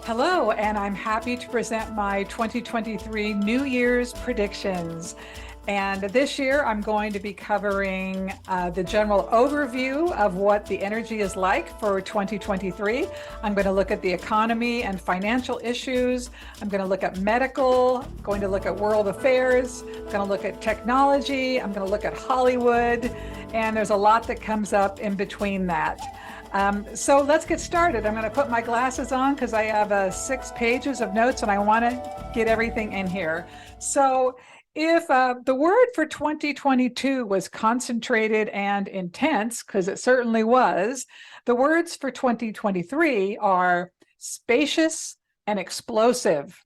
Hello, and I'm happy to present my 2023 New Year's predictions. And this year, I'm going to be covering the general overview of what the energy is like for 2023. I'm going to look at the economy and financial issues. I'm going to look at medical, going to look at world affairs, I'm going to look at technology, I'm going to look at Hollywood, and there's a lot that comes up in between that. So let's get started. I'm going to put my glasses on because I have 6 pages of notes and I want to get everything in here. So if the word for 2022 was concentrated and intense, because it certainly was, the words for 2023 are spacious and explosive.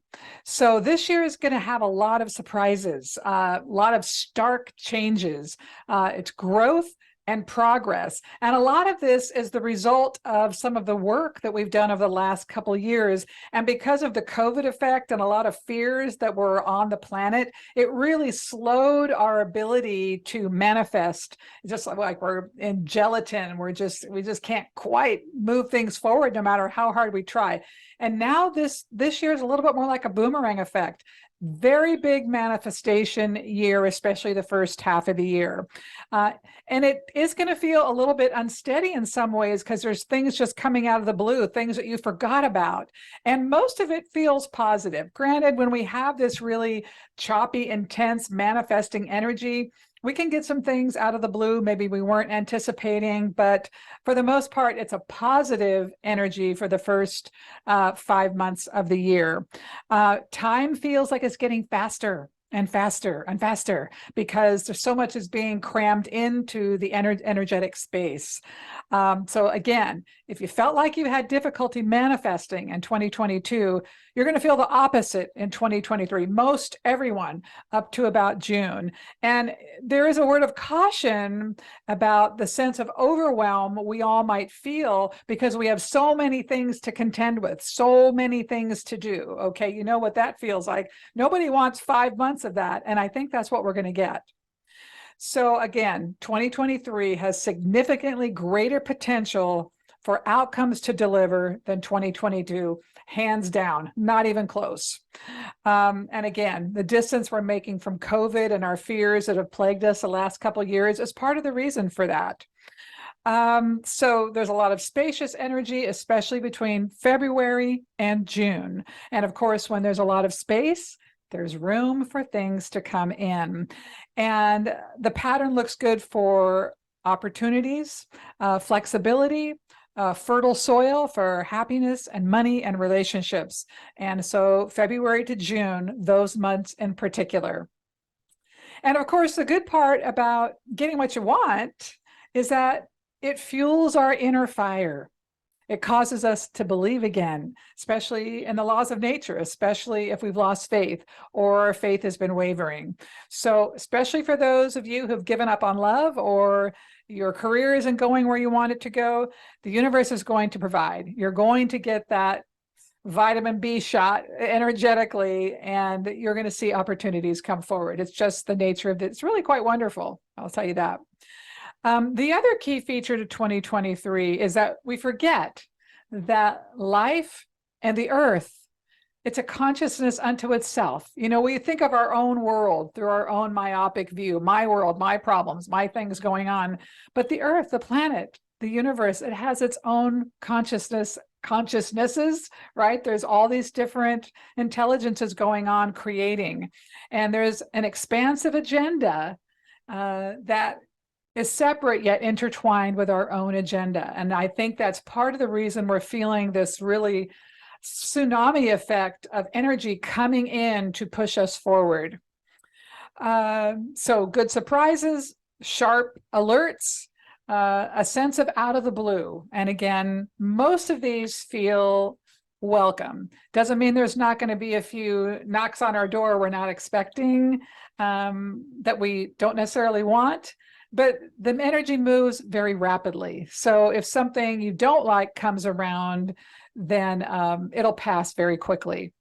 So this year is going to have a lot of surprises, a lot of stark changes. It's growth and progress. And a lot of this is the result of some of the work that we've done over the last couple of years. And because of the COVID effect and a lot of fears that were on the planet, it really slowed our ability to manifest. Just like we're in gelatin, we just can't quite move things forward no matter how hard we try. And now this year is a little bit more like a boomerang effect. Very big manifestation year, especially the first half of the year. And it is going to feel a little bit unsteady in some ways because there's things just coming out of the blue, things that you forgot about. And most of it feels positive. Granted, when we have this really choppy, intense manifesting energy, we can get some things out of the blue maybe we weren't anticipating, but for the most part, it's a positive energy for the first 5 months of the year. Time feels like it's getting faster and faster and faster because there's so much is being crammed into the energetic space. So again, if you felt like you had difficulty manifesting in 2022, you're going to feel the opposite in 2023. Most everyone up to about June. And there is a word of caution about the sense of overwhelm we all might feel because we have so many things to contend with, so many things to do. Okay, you know what that feels like. Nobody wants 5 months of that. And I think that's what we're going to get. So again, 2023 has significantly greater potential for outcomes to deliver than 2022, hands down, not even close. And again, the distance we're making from COVID and our fears that have plagued us the last couple of years is part of the reason for that. So there's a lot of spacious energy, especially between February and June. And of course, when there's a lot of space, there's room for things to come in. And the pattern looks good for opportunities, flexibility, fertile soil for happiness and money and relationships. And so February to June, those months in particular. And of course, the good part about getting what you want is that it fuels our inner fire. It causes us to believe again, especially in the laws of nature, especially if we've lost faith or our faith has been wavering. So especially for those of you who've given up on love or your career isn't going where you want it to go, the universe is going to provide. You're going to get that vitamin B shot energetically, and you're going to see opportunities come forward. It's just the nature of it. It's really quite wonderful. I'll tell you that. The other key feature to 2023 is that we forget that life and the earth, it's a consciousness unto itself. You know, we think of our own world through our own myopic view, my world, my problems, my things going on. But the earth, the planet, the universe, it has its own consciousnesses, right? There's all these different intelligences going on creating. And there's an expansive agenda that is separate yet intertwined with our own agenda. And I think that's part of the reason we're feeling this really tsunami effect of energy coming in to push us forward. So good surprises, sharp alerts, a sense of out of the blue. And again, most of these feel welcome. Doesn't mean there's not going to be a few knocks on our door we're not expecting, that we don't necessarily want. But the energy moves very rapidly. So if something you don't like comes around, then it'll pass very quickly.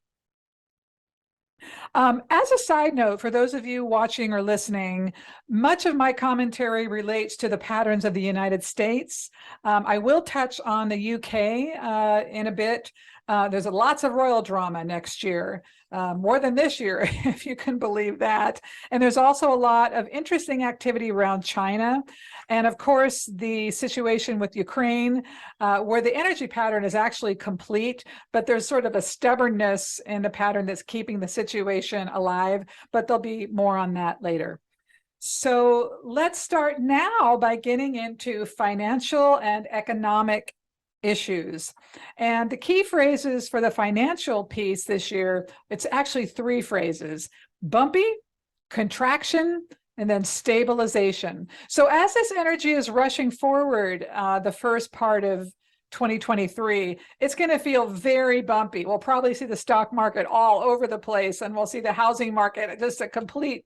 As a side note, for those of you watching or listening, much of my commentary relates to the patterns of the United States. I will touch on the UK in a bit, There's lots of royal drama next year, more than this year, if you can believe that. And there's also a lot of interesting activity around China. And of course, the situation with Ukraine, where the energy pattern is actually complete, but there's sort of a stubbornness in the pattern that's keeping the situation alive. But there'll be more on that later. So let's start now by getting into financial and economic issues. And the key phrases for the financial piece this year, it's actually three phrases: bumpy, contraction, and then stabilization. So as this energy is rushing forward, the first part of 2023, it's going to feel very bumpy. We'll probably see the stock market all over the place, and we'll see the housing market just a complete,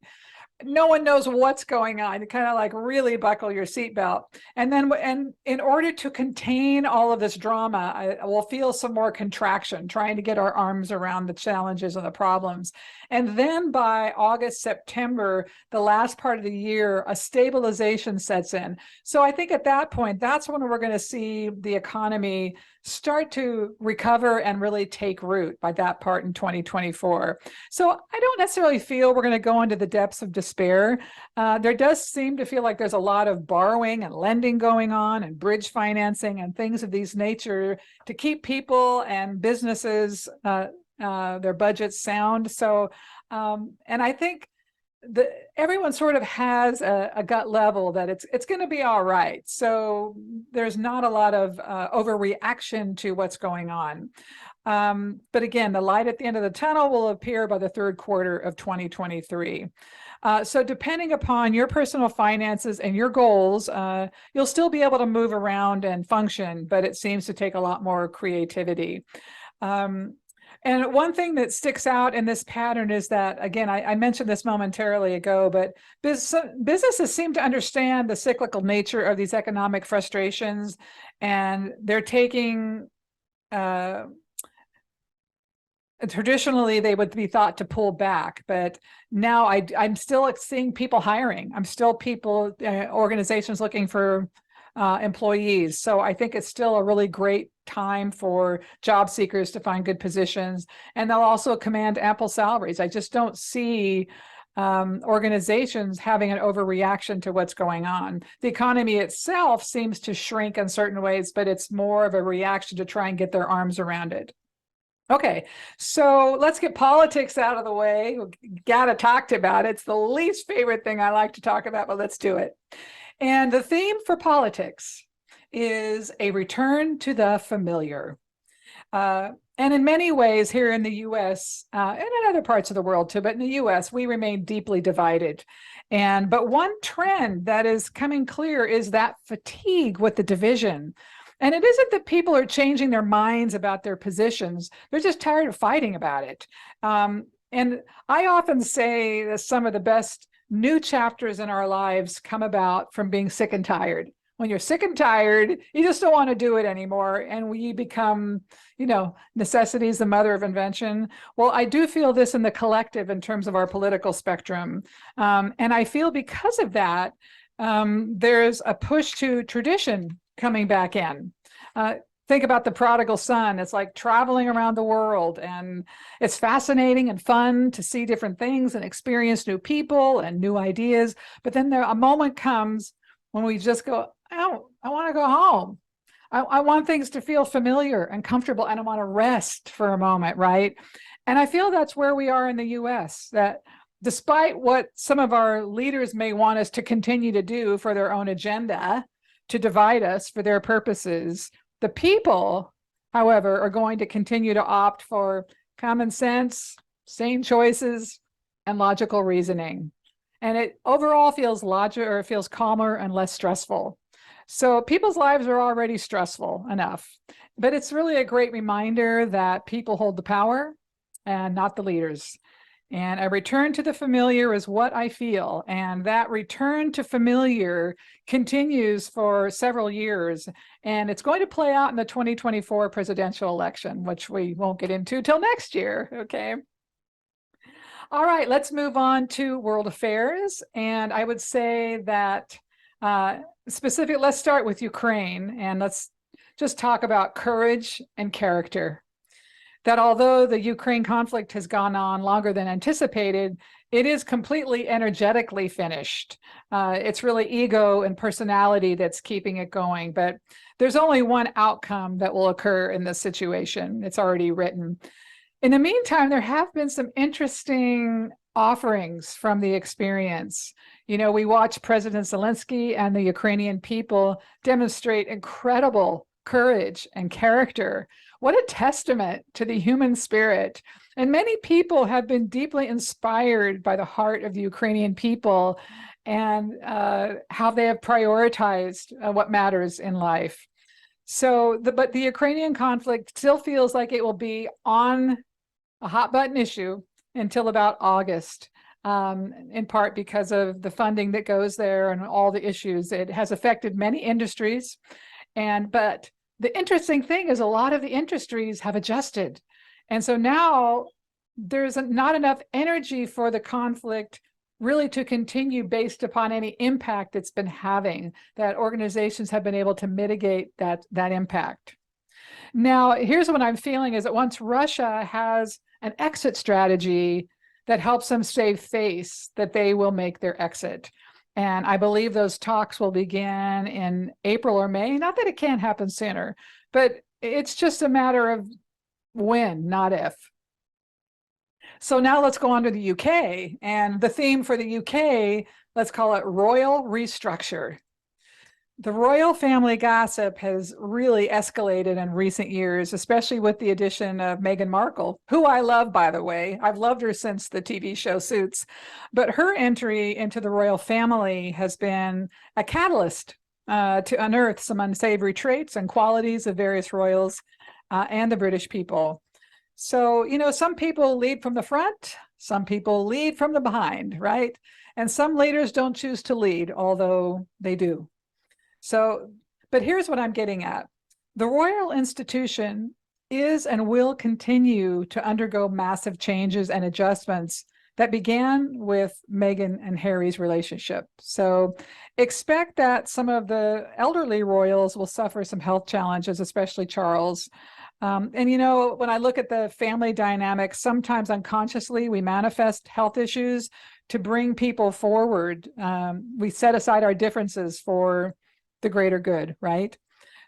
no one knows what's going on. You kind of like really buckle your seatbelt. And then, and in order to contain all of this drama, I will feel some more contraction, trying to get our arms around the challenges and the problems. And then by August, September, the last part of the year, a stabilization sets in. So I think at that point, that's when we're going to see the economy start to recover and really take root by that part in 2024. So I don't necessarily feel we're going to go into the depths of despair. There does seem to feel like there's a lot of borrowing and lending going on, and bridge financing and things of these nature to keep people and businesses, their budgets sound. So, and I think everyone sort of has a gut level that it's going to be all right. So there's not a lot of overreaction to what's going on. But again, the light at the end of the tunnel will appear by the third quarter of 2023. So depending upon your personal finances and your goals, you'll still be able to move around and function, but it seems to take a lot more creativity. And one thing that sticks out in this pattern is that, again, I mentioned this momentarily ago, but businesses seem to understand the cyclical nature of these economic frustrations, and they're taking, traditionally they would be thought to pull back, but now I'm still seeing people hiring. I'm still organizations looking for employees. So I think it's still a really great time for job seekers to find good positions, and they'll also command ample salaries. I just don't see organizations having an overreaction to what's going on. The economy itself seems to shrink in certain ways, but it's more of a reaction to try and get their arms around it. Okay, so let's get politics out of the way. We gotta talk about it. It's the least favorite thing I like to talk about, but let's do it. And the theme for politics is a return to the familiar. And in many ways here in the US, and in other parts of the world too, but in the US, we remain deeply divided. But one trend that is coming clear is that fatigue with the division. And it isn't that people are changing their minds about their positions. They're just tired of fighting about it. And I often say that some of the best new chapters in our lives come about from being sick and tired. When you're sick and tired, you just don't want to do it anymore. And we become, necessity is the mother of invention. Well, I do feel this in the collective in terms of our political spectrum. And I feel because of that, there's a push to tradition coming back in. Think about the prodigal son. It's like traveling around the world, and it's fascinating and fun to see different things and experience new people and new ideas. But then a moment comes when we just go, oh, I want to go home. I want things to feel familiar and comfortable, and I want to rest for a moment, right? And I feel that's where we are in the US, that despite what some of our leaders may want us to continue to do for their own agenda, to divide us for their purposes, the people, however, are going to continue to opt for common sense, sane choices, and logical reasoning. And it overall feels it feels calmer and less stressful. So people's lives are already stressful enough, but it's really a great reminder that people hold the power and not the leaders. And a return to the familiar is what I feel. And that return to familiar continues for several years. And it's going to play out in the 2024 presidential election, which we won't get into till next year. Okay. All right, let's move on to world affairs. And I would say that let's start with Ukraine, and let's just talk about courage and character. that although the Ukraine conflict has gone on longer than anticipated, it is completely energetically finished. It's really ego and personality that's keeping it going. But there's only one outcome that will occur in this situation. It's already written. In the meantime, there have been some interesting offerings from the experience. You know, we watched President Zelensky and the Ukrainian people demonstrate incredible courage and character. What a testament to the human spirit. And many people have been deeply inspired by the heart of the Ukrainian people and how they have prioritized what matters in life. So, but the Ukrainian conflict still feels like it will be on a hot button issue until about August, in part because of the funding that goes there and all the issues. It has affected many industries, but the interesting thing is a lot of the industries have adjusted. And so now there's not enough energy for the conflict really to continue based upon any impact it's been having, that organizations have been able to mitigate that impact. Now, here's what I'm feeling is that once Russia has an exit strategy that helps them save face, that they will make their exit. And I believe those talks will begin in April or May. Not that it can't happen sooner, but it's just a matter of when, not if. So now let's go on to the UK. And the theme for the UK, let's call it royal restructure. The royal family gossip has really escalated in recent years, especially with the addition of Meghan Markle, who I love, by the way. I've loved her since the TV show Suits. But her entry into the royal family has been a catalyst to unearth some unsavory traits and qualities of various royals and the British people. So, you know, some people lead from the front, some people lead from the behind, right? And some leaders don't choose to lead, although they do. So, but here's what I'm getting at. The royal institution is and will continue to undergo massive changes and adjustments that began with Meghan and Harry's relationship. So expect that some of the elderly royals will suffer some health challenges, especially Charles. And, you know, when I look at the family dynamics, sometimes unconsciously we manifest health issues to bring people forward. We set aside our differences for the greater good, right?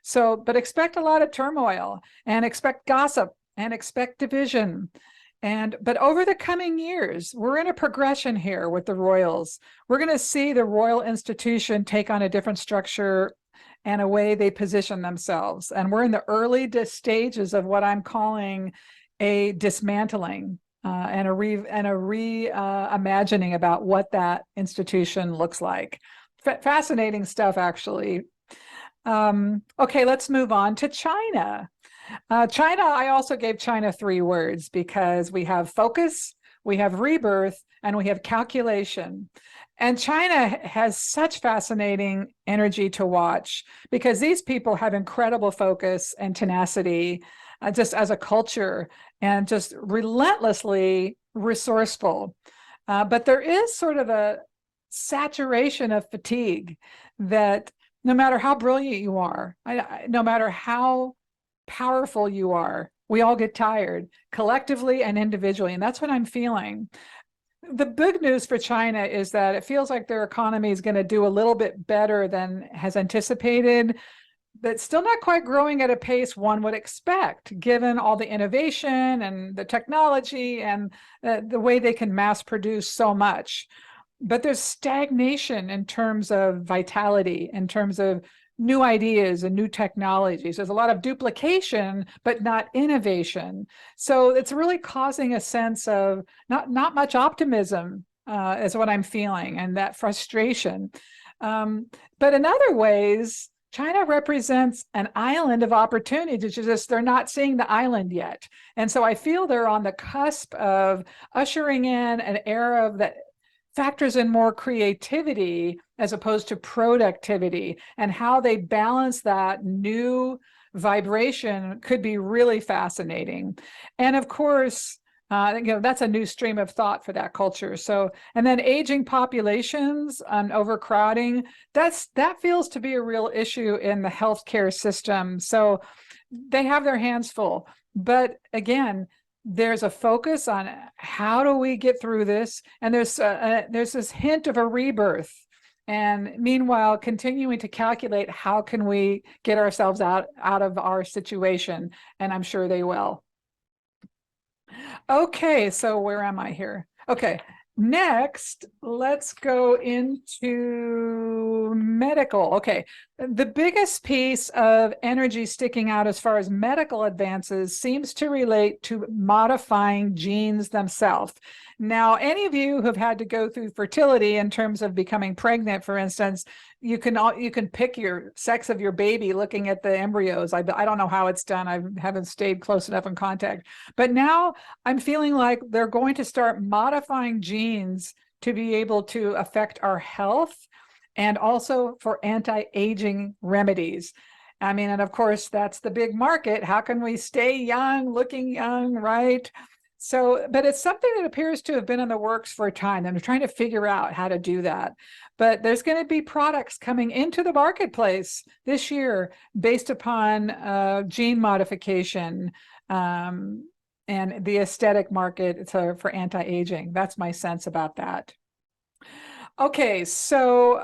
So, but expect a lot of turmoil and expect gossip and expect division. But over the coming years, we're in a progression here with the royals. We're going to see the royal institution take on a different structure and a way they position themselves. And we're in the early stages of what I'm calling a dismantling and a reimagining about what that institution looks like. Fascinating stuff, actually. Okay, let's move on to China. China, I also gave China 3 words because we have focus, we have rebirth, and we have calculation. And China has such fascinating energy to watch because these people have incredible focus and tenacity just as a culture and just relentlessly resourceful. But there is sort of a saturation of fatigue that no matter how brilliant you are, no matter how powerful you are, we all get tired collectively and individually. And that's what I'm feeling. The big news for China is that it feels like their economy is going to do a little bit better than has anticipated, but still not quite growing at a pace one would expect, given all the innovation and the technology and the way they can mass produce so much. But there's stagnation in terms of vitality, in terms of new ideas and new technologies. There's a lot of duplication, but not innovation. So it's really causing a sense of not much optimism is what I'm feeling, and that frustration. But in other ways, China represents an island of opportunity. It's just they're not seeing the island yet. And so I feel they're on the cusp of ushering in an era that factors in more creativity as opposed to productivity, and how they balance that new vibration could be really fascinating. And of course, you know, that's a new stream of thought for that culture. So, and then aging populations and overcrowding, that feels to be a real issue in the healthcare system. So they have their hands full. But again, there's a focus on how do we get through this, and there's this hint of a rebirth. And meanwhile, continuing to calculate how can we get ourselves out of our situation, and I'm sure they will. Okay, so where am I here? Okay, next, let's go into medical. Okay, the biggest piece of energy sticking out as far as medical advances seems to relate to modifying genes themselves. Now, any of you who've had to go through fertility in terms of becoming pregnant, for instance, you can pick your sex of your baby looking at the embryos. I don't know how it's done. I haven't stayed close enough in contact. But now I'm feeling like they're going to start modifying genes to be able to affect our health and also for anti-aging remedies. I mean, and of course, that's the big market. How can we stay young, looking young, right? So, but it's something that appears to have been in the works for a time. And they're trying to figure out how to do that. But there's going to be products coming into the marketplace this year based upon gene modification and the aesthetic market for anti-aging. That's my sense about that. Okay, so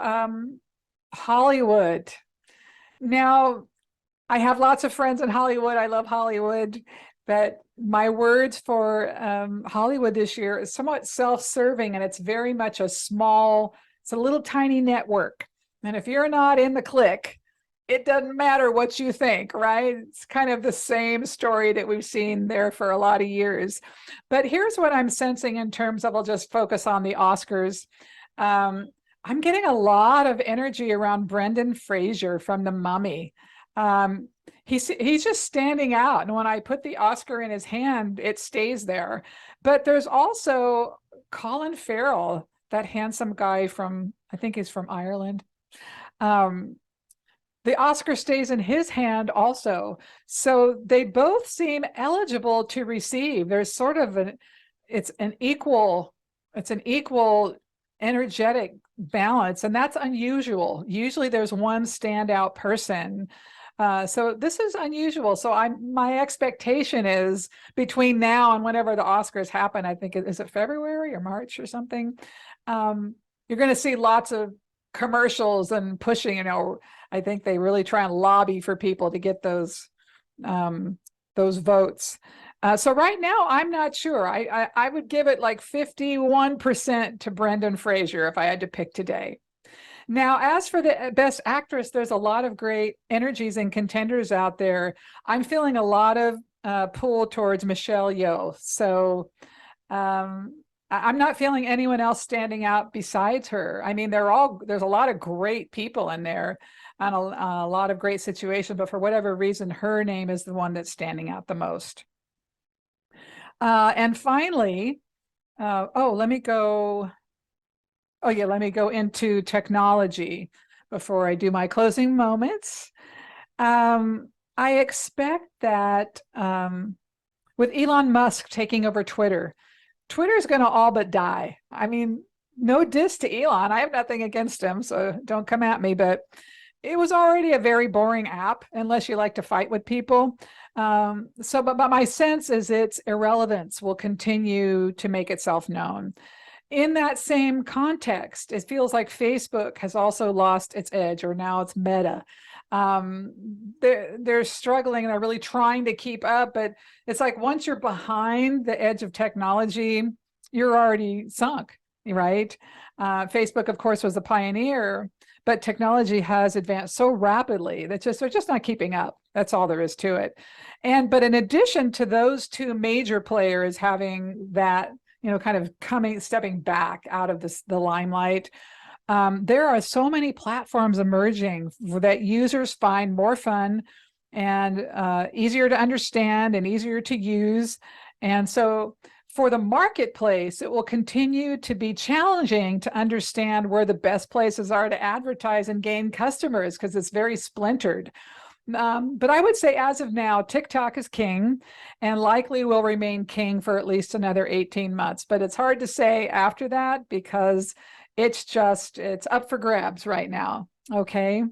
Hollywood. Now, I have lots of friends in Hollywood. I love Hollywood, but my words for Hollywood this year is somewhat self-serving, and it's very much it's a little tiny network. And if you're not in the clique, it doesn't matter what you think, right? It's kind of the same story that we've seen there for a lot of years. But here's what I'm sensing in terms of, I'll just focus on the Oscars. I'm getting a lot of energy around Brendan Fraser from The Mummy. He's just standing out. And when I put the Oscar in his hand, it stays there. But there's also Colin Farrell, that handsome guy from, I think he's from Ireland. The Oscar stays in his hand also. So they both seem eligible to receive. There's sort of it's an equal energetic balance, and that's unusual. Usually there's one standout person. So this is unusual. So my expectation is between now and whenever the Oscars happen, I think, is it February or March or something? You're going to see lots of commercials and pushing, I think they really try and lobby for people to get those votes. So right now, I'm not sure. I would give it like 51% to Brendan Fraser if I had to pick today. Now, as for the Best Actress, there's a lot of great energies and contenders out there. I'm feeling a lot of pull towards Michelle Yeoh. So I'm not feeling anyone else standing out besides her. I mean, there's a lot of great people in there and a lot of great situations, but for whatever reason, her name is the one that's standing out the most. And finally, let me go into technology before I do my closing moments. I expect that with Elon Musk taking over Twitter is going to all but die. I mean, no diss to Elon. I have nothing against him, so don't come at me, but it was already a very boring app unless you like to fight with people. But my sense is its irrelevance will continue to make itself known. In that same context, it feels like Facebook has also lost its edge, or now it's Meta. They're struggling and they're really trying to keep up, but it's like once you're behind the edge of technology, you're already sunk, right? Facebook, of course, was the pioneer, but technology has advanced so rapidly that they're just not keeping up. That's all there is to it. But in addition to those two major players having that, kind of stepping back out of the limelight, there are so many platforms emerging that users find more fun and easier to understand and easier to use. And so for the marketplace, it will continue to be challenging to understand where the best places are to advertise and gain customers because it's very splintered. But I would say as of now, TikTok is king and likely will remain king for at least another 18 months. But it's hard to say after that because it's up for grabs right now. Okay.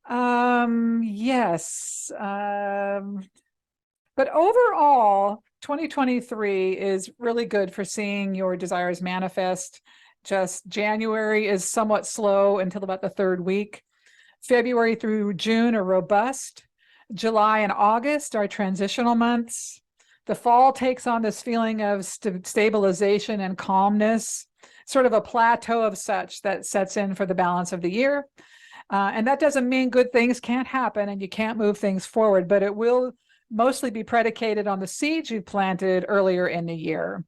Yes. But overall, 2023 is really good for seeing your desires manifest. Just January is somewhat slow until about the third week. February through June are robust. July and August are transitional months. The fall takes on this feeling of stabilization and calmness, sort of a plateau of such that sets in for the balance of the year. And that doesn't mean good things can't happen and you can't move things forward, but it will mostly be predicated on the seeds you planted earlier in the year.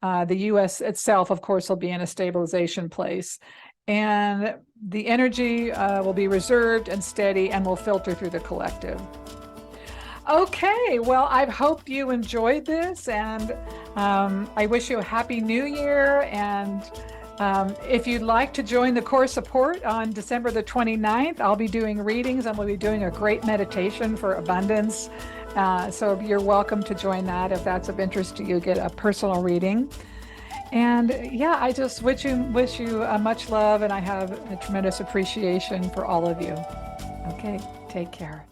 The US itself, of course, will be in a stabilization place. And the energy will be reserved and steady and will filter through the collective. Okay, well, I hope you enjoyed this, and I wish you a happy new year. And if you'd like to join the core support on December the 29th, I'll be doing readings and we'll be doing a great meditation for abundance. So you're welcome to join that if that's of interest to you, get a personal reading. And yeah, I just wish you much love, and I have a tremendous appreciation for all of you. Okay, take care.